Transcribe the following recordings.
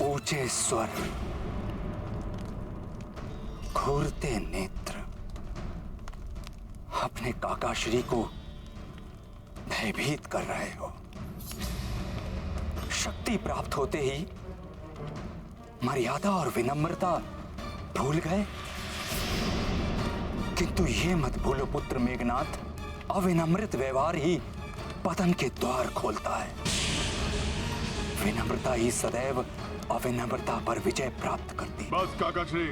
ऊंचे स्वर, घूरते नेत्र, अपने काकाश्री को भयभीत कर रहे हो। शक्ति प्राप्त होते ही मर्यादा और विनम्रता भूल गए। किंतु ये मत भूलो पुत्र मेघनाथ, अविनम्रित व्यवहार ही पतन के द्वार खोलता है। विनम्रता ही सदैव अविनम्रता पर विजय प्राप्त करती है। बस काकाश्री,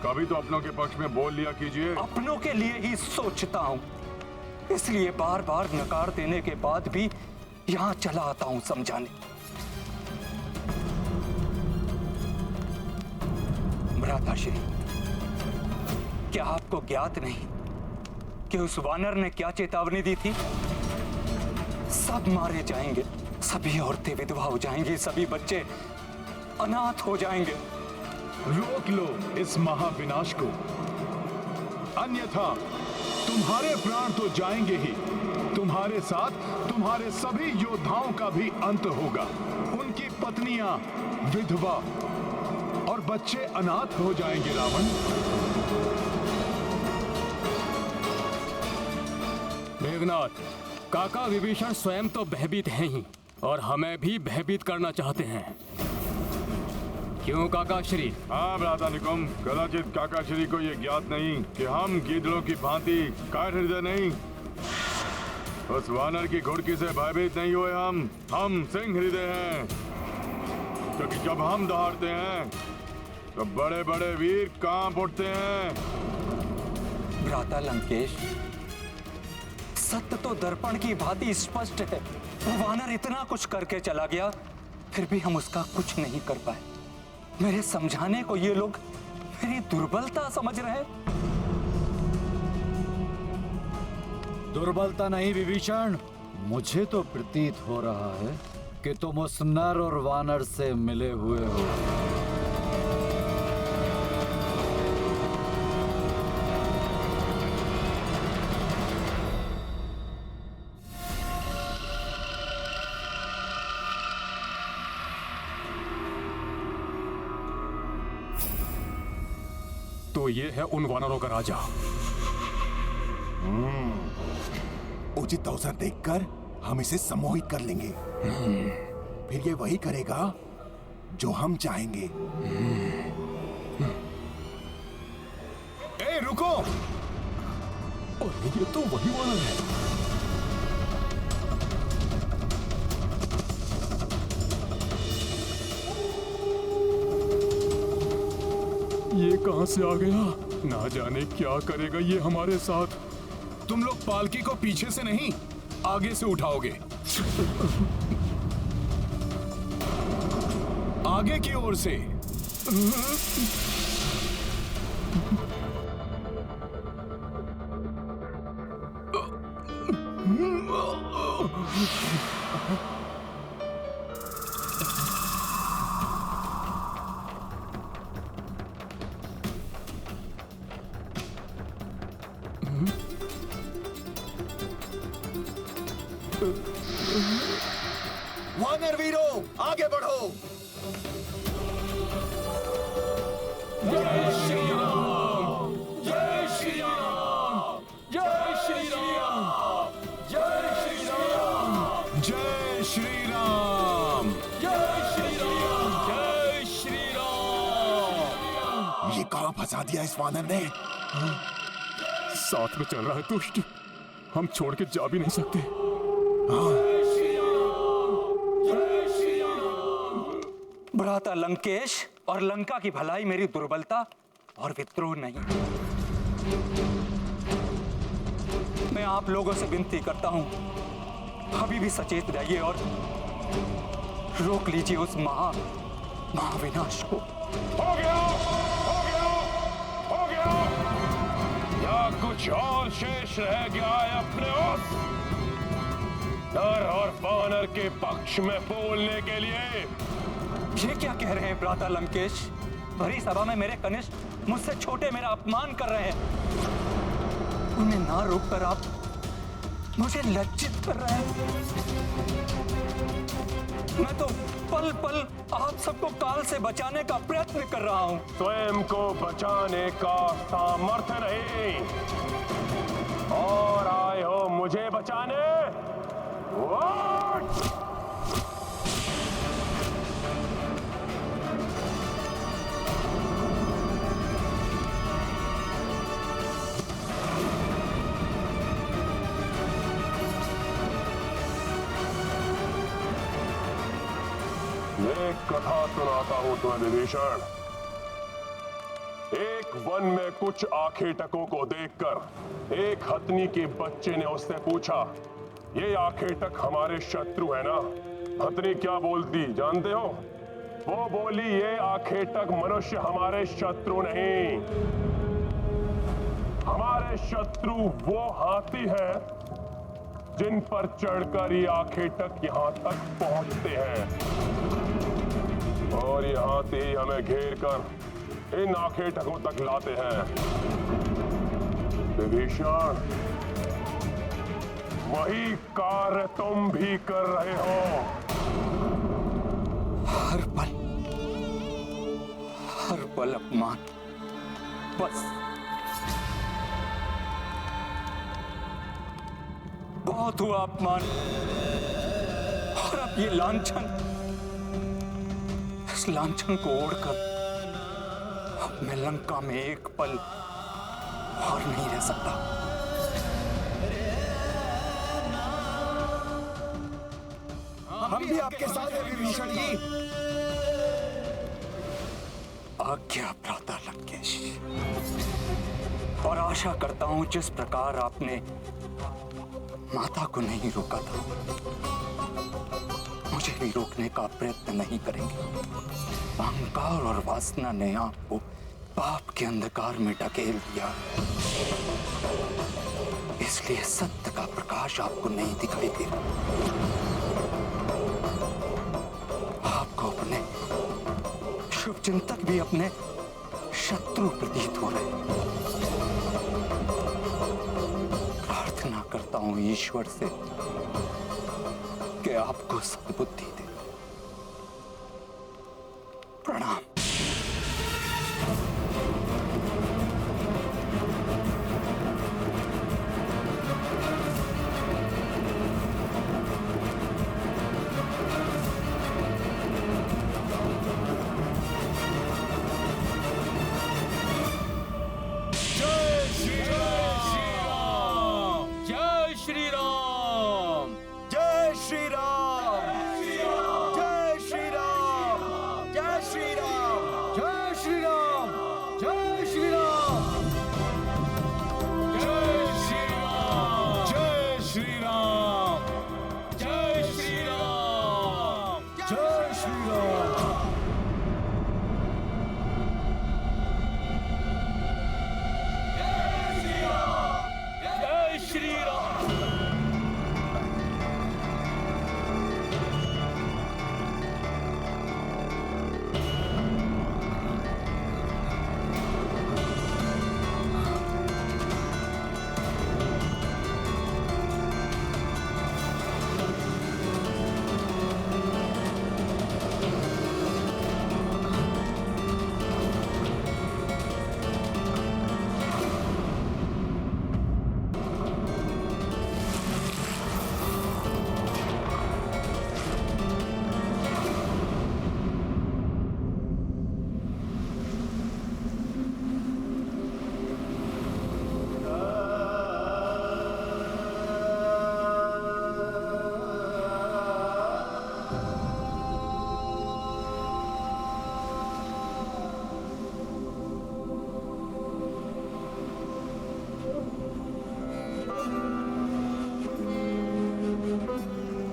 कभी तो अपनों के पक्ष में बोल लिया कीजिए। अपनों के लिए ही सोचता हूं, इसलिए बार बार नकार देने के बाद भी यहां चला आता हूं समझाने। भ्राताश्री, क्या आपको ज्ञात नहीं कि उस वानर ने क्या चेतावनी दी थी? सब मारे जाएंगे, सभी औरतें विधवा हो जाएंगी, सभी बच्चे अनाथ हो जाएंगे। रोक लो इस महाविनाश को, अन्यथा तुम्हारे प्राण तो जाएंगे ही, तुम्हारे साथ तुम्हारे सभी योद्धाओं का भी अंत होगा। उनकी पत्नियां विधवा और बच्चे अनाथ हो जाएंगे। रावण, मेघनाथ, काका विभीषण स्वयं तो भयभीत हैं ही और हमें भी भयभीत करना चाहते हैं। क्यों काकाश्री? हाँ भ्राता निकुंभ, कदाचित काकाश्री को ये ज्ञात नहीं कि हम गीदड़ों की भांति कायर हृदय नहीं, उस वानर की घुड़की से भयभीत नहीं हुए। हम सिंह हृदय हैं, क्योंकि जब हम दहाड़ते हैं तो बड़े बड़े वीर कांप उठते हैं। भ्राता लंकेश, सत्य तो दर्पण की भांति स्पष्ट है। वो वानर इतना कुछ करके चला गया, फिर भी हम उसका कुछ नहीं कर पाए। मेरे समझाने को ये लोग मेरी दुर्बलता समझ रहे हैं। दुर्बलता नहीं विभीषण, मुझे तो प्रतीत हो रहा है कि तुम उस नर और वानर से मिले हुए हो। तो ये है उन वानरों का राजा। उचित अवसर देखकर हम इसे सम्मोहित कर लेंगे। फिर ये वही करेगा जो हम चाहेंगे। ए रुको! और ये तो वही वानर है। ये कहां से आ गया? ना जाने क्या करेगा ये हमारे साथ। तुम लोग पालकी को पीछे से नहीं, आगे से उठाओगे। आगे की ओर से। वानर वीरों, आगे बढ़ो। जय श्री राम, जय श्री राम, जय श्री राम, जय श्री राम, जय श्री राम, जय श्री राम, जय श्री राम। ये कहां फंसा दिया इस वानर ने? साथ में चल रहा है दुष्ट, हम छोड़ के जा भी नहीं सकते। भ्राता लंकेश और लंका की भलाई मेरी दुर्बलता और विद्रोह नहीं। मैं आप लोगों से विनती करता हूं, अभी भी सचेत रहिए और रोक लीजिए उस महाविनाश को। हो गया, हो गया, हो गया। या कुछ और शेष रह गया है अपने उस नर और वानर के पक्ष में बोलने के लिए? ये क्या कह रहे हैं भ्राता लंकेश? भरी सभा में मेरे कनिष्ठ मुझसे छोटे मेरा अपमान कर रहे हैं। उन्हें ना रोककर आप मुझे लज्जित कर रहे हैं। मैं तो पल पल आप सबको काल से बचाने का प्रयत्न कर रहा हूँ। स्वयं को बचाने का सामर्थ्य नहीं और आए हो मुझे बचाने। What? एक कथा सुनाता हूं तुम्हें विभीषण। एक वन में कुछ आखेटकों को देखकर एक हथनी के बच्चे ने उससे पूछा, ये आखेटक हमारे शत्रु है ना? हथनी क्या बोलती जानते हो? वो बोली, ये आखेटक मनुष्य हमारे शत्रु नहीं, हमारे शत्रु वो हाथी है जिन पर चढ़कर ये आखेटक यहां तक पहुंचते हैं और ये हाथी हमें घेर कर इन आखेटकों तक लाते हैं। विभीषण, वही कार्य तुम भी कर रहे हो। हर पल अपमान, बस बहुत हुआ अपमान। और अब ये लांछन, इस लांछन को ओढ़कर अब मैं लंका में एक पल और नहीं रह सकता। हम भी आपके साथ हैं विभीषण जी। आज्ञा भ्राता लंकेश। और आशा करता हूं जिस प्रकार आपने माता को नहीं रोका था, मुझे भी रोकने का प्रयत्न नहीं करेंगे। अहंकार और वासना ने आपको पाप के अंधकार में ढकेल दिया, इसलिए सत्य का प्रकाश आपको नहीं दिखाई दे रहा। आपको अपने शुभचिंतक भी अपने शत्रु प्रतीत हो रहे। प्रार्थना करता हूं ईश्वर से कि आपको सद्बुद्धि दे। प्रणाम।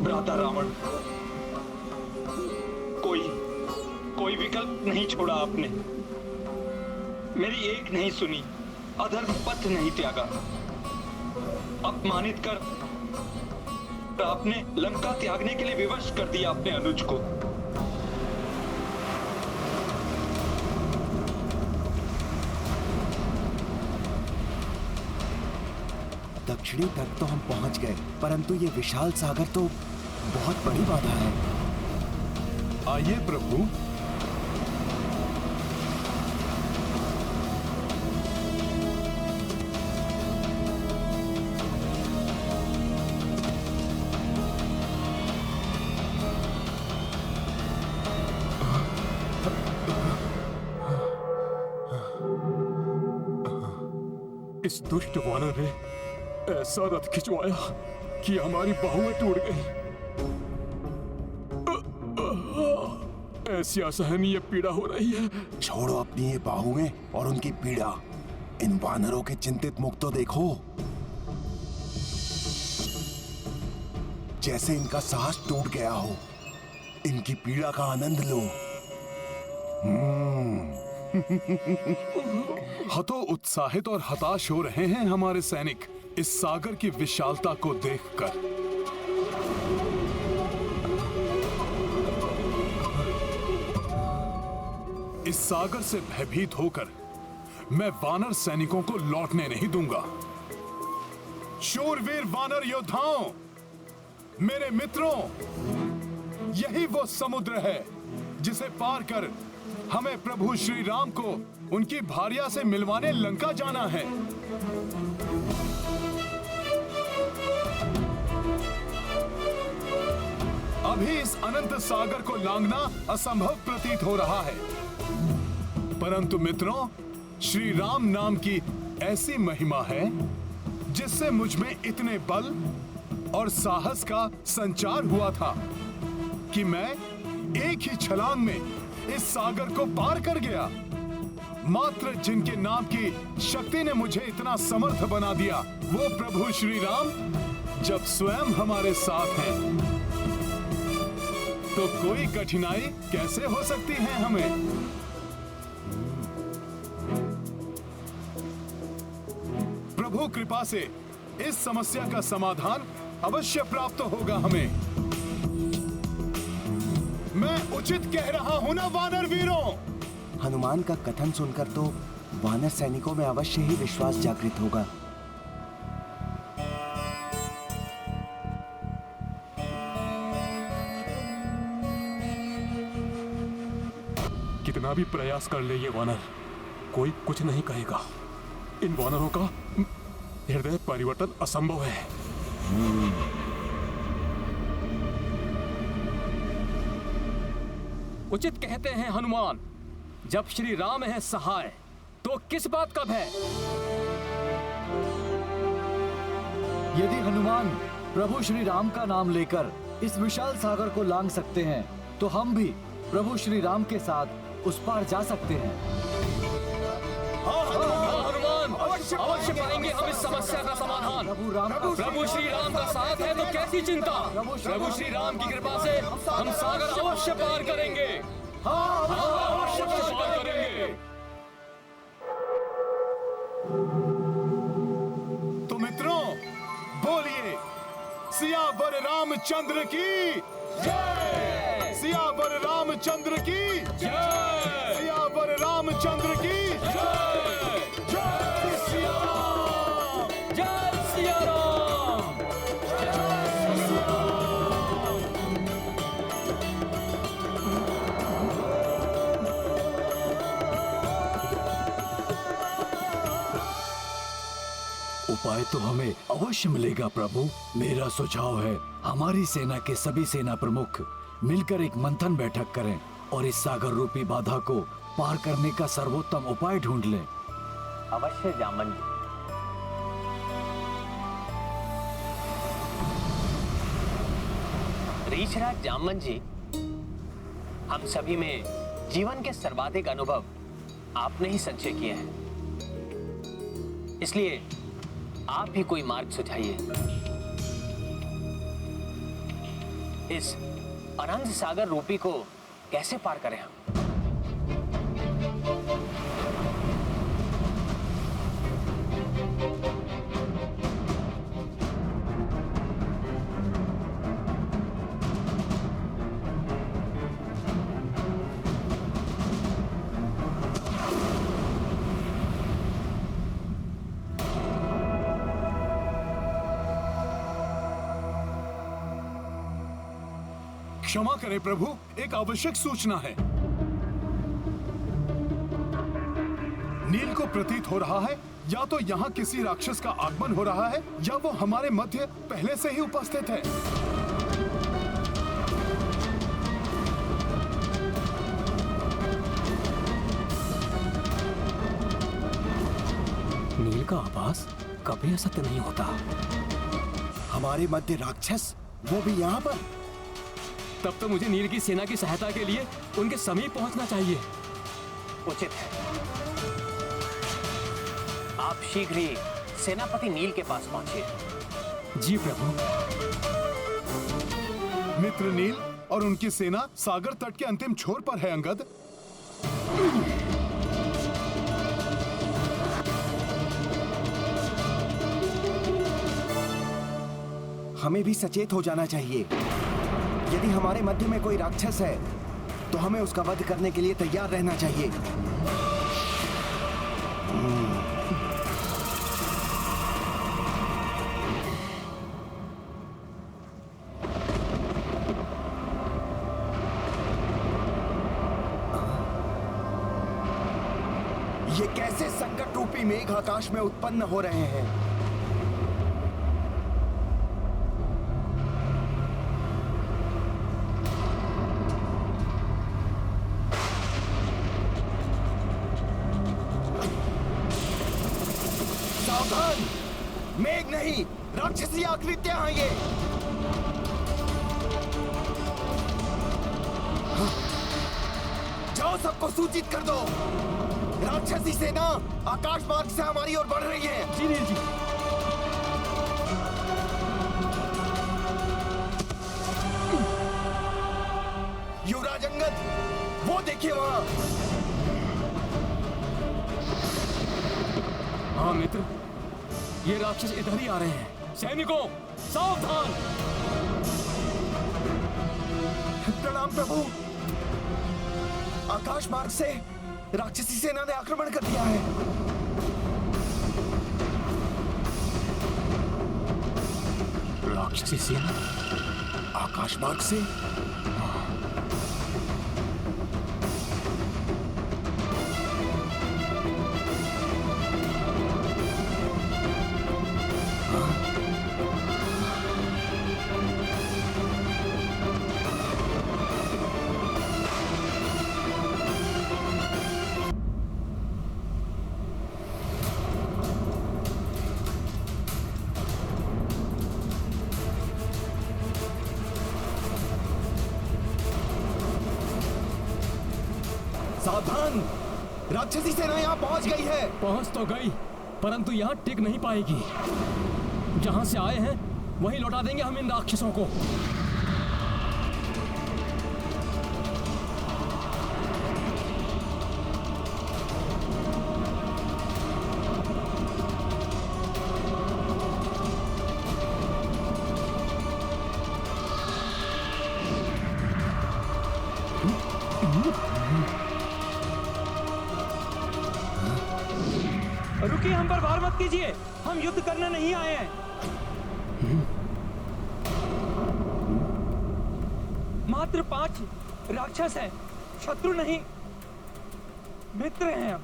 भ्राता रावण, कोई विकल्प नहीं छोड़ा आपने। मेरी एक नहीं सुनी, अधर्म पथ नहीं त्यागा। अपमानित कर आपने लंका त्यागने के लिए विवश कर दिया अपने अनुज को। दक्षिणी तक तो हम पहुंच गए, परंतु ये विशाल सागर तो बहुत बड़ी बाधा है। आइए प्रभु। इस दुष्ट वानर ने ऐसा रथ खिंचवाया कि हमारी बाहुएं टूट गई। ऐसी असहनीय पीड़ा हो रही है। छोड़ो अपनी ये बाहुएं और उनकी पीड़ा। इन वानरों के चिंतित मुख तो देखो, जैसे इनका साहस टूट गया हो। इनकी पीड़ा का आनंद लो। हतो उत्साहित और हताश हो रहे हैं हमारे सैनिक इस सागर की विशालता को देखकर। इस सागर से भयभीत होकर मैं वानर सैनिकों को लौटने नहीं दूंगा। शूरवीर वानर योद्धाओं, मेरे मित्रों, यही वो समुद्र है जिसे पार कर हमें प्रभु श्री राम को उनकी भार्या से मिलवाने लंका जाना है। अभी इस अनंत सागर को लांघना असंभव प्रतीत हो रहा है, परंतु मित्रों, श्री राम नाम की ऐसी महिमा है जिससे मुझ में इतने बल और साहस का संचार हुआ था कि मैं एक ही छलांग में इस सागर को पार कर गया। मात्र जिनके नाम की शक्ति ने मुझे इतना समर्थ बना दिया, वो प्रभु श्री राम जब स्वयं हमारे साथ हैं, तो कोई कठिनाई कैसे हो सकती है हमें। प्रभु कृपा से इस समस्या का समाधान अवश्य प्राप्त होगा हमें। मैं उचित कह रहा हूं ना वानर वीरों? हनुमान का कथन सुनकर तो वानर सैनिकों में अवश्य ही विश्वास जागृत होगा। कितना भी प्रयास कर ले ये वानर, कोई कुछ नहीं कहेगा। इन वानरों का हृदय परिवर्तन असंभव है। उचित कहते हैं हनुमान, जब श्री राम है सहाय तो किस बात का भय। यदि हनुमान प्रभु श्री राम का नाम लेकर इस विशाल सागर को लांघ सकते हैं, तो हम भी प्रभु श्री राम के साथ उस पार जा सकते हैं। हनुमान, अवश्य पाएंगे हम इस समस्या का समाधान। प्रभु श्री राम का साथ है तो कैसी चिंता। प्रभु श्री राम की कृपा से हम सागर अवश्य पार करेंगे। अवश्य पार करेंगे। तो मित्रों, बोलिए सियावर रामचंद्र की जय। सियावर रामचंद्र की जय। सियावर रामचंद्र की जय। जय सिया राम। जय सिया राम। जय सिया राम। उपाय तो हमें अवश्य मिलेगा प्रभु। मेरा सुझाव है, हमारी सेना के सभी सेना प्रमुख मिलकर एक मंथन बैठक करें और इस सागर रूपी बाधा को पार करने का सर्वोत्तम उपाय ढूंढ लें। अवश्य जामन जी। रीछराज जामन जी, हम सभी में जीवन के सर्वाधिक अनुभव आपने ही संचय किए हैं, इसलिए आप ही कोई मार्ग सुझाइए। इस अनंत सागर रूपी को कैसे पार करें हम? क्षमा करें प्रभु, एक आवश्यक सूचना है। नील को प्रतीत हो रहा है या तो यहाँ किसी राक्षस का आगमन हो रहा है या वो हमारे मध्य पहले से ही उपस्थित है। नील का आभास कभी असत्य नहीं होता। हमारे मध्य राक्षस, वो भी यहाँ पर। तब तो मुझे नील की सेना की सहायता के लिए उनके समीप पहुंचना चाहिए। उचित है। आप शीघ्र ही सेनापति नील के पास पहुंचिए। जी प्रभु। मित्र नील और उनकी सेना सागर तट के अंतिम छोर पर है अंगद। हमें भी सचेत हो जाना चाहिए। यदि हमारे मध्य में कोई राक्षस है तो हमें उसका वध करने के लिए तैयार रहना चाहिए। ये कैसे संकट रूपी मेघ आकाश में उत्पन्न हो रहे हैं? सावधान! मेघ नहीं, राक्षसी आकृतियां हैं ये। जाओ, सबको सूचित कर दो। राक्षसी सेना आकाश मार्ग से हमारी ओर बढ़ रही है। जी नील जी। युवराज अंगद, वो देखिए वहां। हाँ मित्र, ये राक्षस इधर ही आ रहे हैं। सैनिकों, सावधान! प्रणाम प्रभु। आकाश मार्ग से राक्षसी सेना ने आक्रमण कर दिया है। राक्षसी सेना आकाश मार्ग से? सावधान! राक्षसी सेना यहाँ पहुंच गई है। पहुंच तो गई, परंतु यहाँ टिक नहीं पाएगी। जहां से आए हैं वहीं लौटा देंगे हम इन राक्षसों को। रुकिए, हम पर वार मत कीजिए। हम युद्ध करने नहीं आए हैं। मात्र 5 राक्षस हैं, शत्रु नहीं, मित्र हैं हम।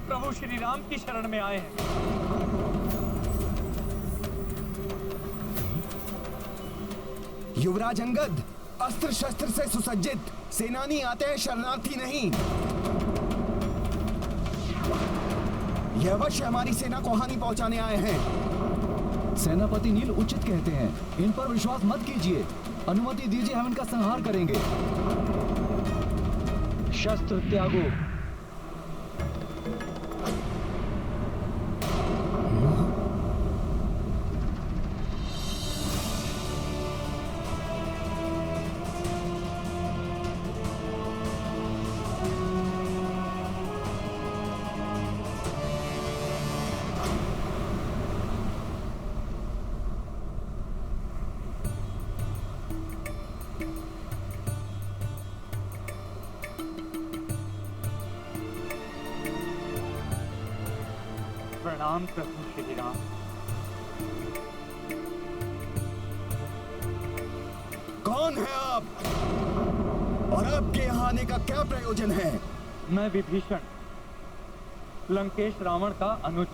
प्रभु श्री राम की शरण में आए हैं। युवराज अंगद, अस्त्र शस्त्र से सुसज्जित सेनानी आते हैं, शरणार्थी नहीं। यह अवश्य हमारी सेना को हानि पहुंचाने आए हैं। सेनापति नील उचित कहते हैं, इन पर विश्वास मत कीजिए। अनुमति दीजिए, हम इनका संहार करेंगे। शस्त्र त्यागो। प्रणाम प्रभु श्री राम। कौन है आप और आपके यहाँ आने का क्या प्रयोजन है? मैं विभीषण, लंकेश रावण का अनुज।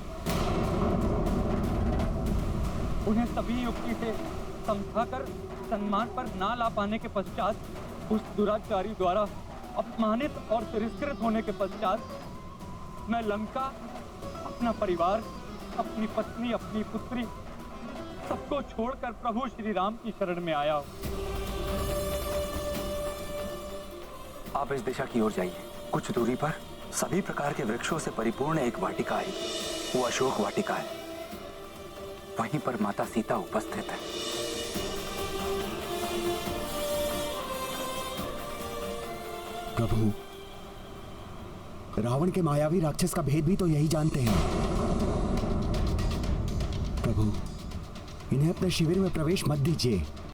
उन्हें सभी युक्ति से समझाकर सम्मान पर ना ला पाने के पश्चात उस दुराचारी द्वारा अपमानित और तिरस्कृत होने के पश्चात मैं लंका, अपना परिवार, अपनी पत्नी, अपनी पुत्री सबको छोड़कर प्रभु श्री राम की शरण में आया। आप इस दिशा की ओर जाइए। कुछ दूरी पर सभी प्रकार के वृक्षों से परिपूर्ण एक वाटिका है। वो अशोक वाटिका है। वहीं पर माता सीता उपस्थित है। प्रभु, रावण के मायावी राक्षस का भेद भी तो यही जानते हैं। प्रभु, इन्हें अपने शिविर में प्रवेश मत दीजिए।